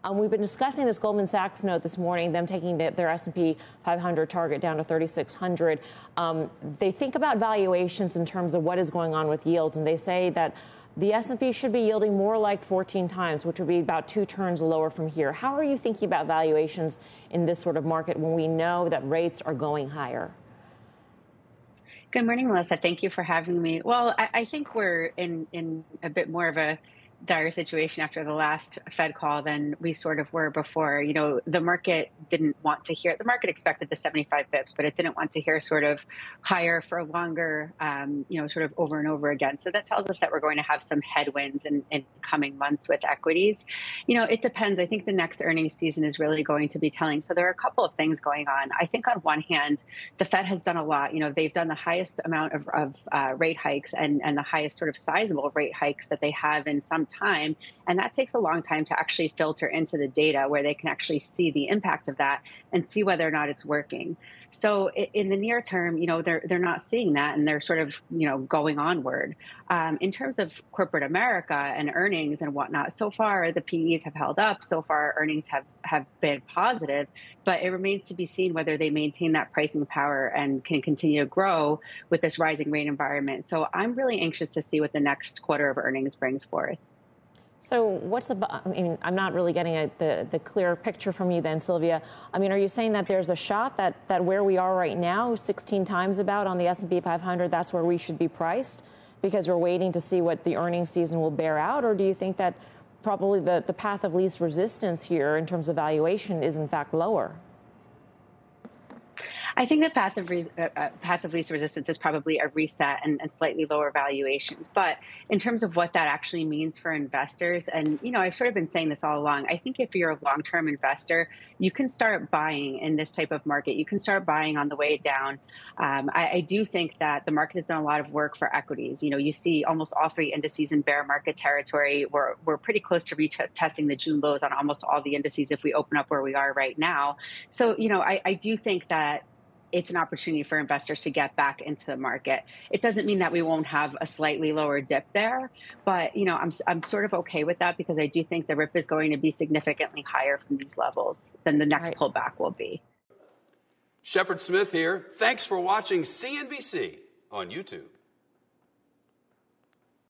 We've been discussing this Goldman Sachs note this morning, them taking their S&P 500 target down to 3,600. They think about valuations in terms of what is going on with yields, and they say that the S&P should be yielding more like 14 times, which would be about 2 turns lower from here. How are you thinking about valuations in this sort of market when we know that rates are going higher? Good morning, Melissa. Thank you for having me. Well, I think we're in a bit more of a dire situation after the last Fed call than we sort of were before. You know, the market didn't want to hear, the market expected the 75 bips, but it didn't want to hear sort of higher for longer, sort of over and over again. So that tells us that we're going to have some headwinds in coming months with equities. You know, it depends. I think the next earnings season is really going to be telling. So there are a couple of things going on. I think on one hand, the Fed has done a lot. You know, they've done the highest amount of rate hikes and the highest sort of sizable rate hikes that they have in some time. And that takes a long time to actually filter into the data where they can actually see the impact of that and see whether or not it's working. So in the near term, you know, they're not seeing that, and they're sort of, you know, going onward. In terms of corporate America and earnings and whatnot, so far the PEs have held up. So far earnings have been positive, but it remains to be seen whether they maintain that pricing power and can continue to grow with this rising rate environment. So I'm really anxious to see what the next quarter of earnings brings forth. So I'm not really getting the clear picture from you then, Sylvia. I mean, are you saying that there's a shot that where we are right now, 16 times about on the S&P 500, that's where we should be priced because we're waiting to see what the earnings season will bear out? Or do you think that probably the path of least resistance here in terms of valuation is in fact lower? I think the path of least resistance is probably a reset and slightly lower valuations. But in terms of what that actually means for investors, and, you know, I've sort of been saying this all along, I think if you're a long-term investor, you can start buying in this type of market. You can start buying on the way down. I do think that the market has done a lot of work for equities. You know, you see almost all 3 indices in bear market territory. We're pretty close to retesting the June lows on almost all the indices if we open up where we are right now. So, you know, I do think that it's an opportunity for investors to get back into the market. It doesn't mean that we won't have a slightly lower dip there, but, you know, I'm sort of okay with that because I do think the rip is going to be significantly higher from these levels than the next pullback will be. Shepard Smith here. Thanks for watching CNBC on YouTube.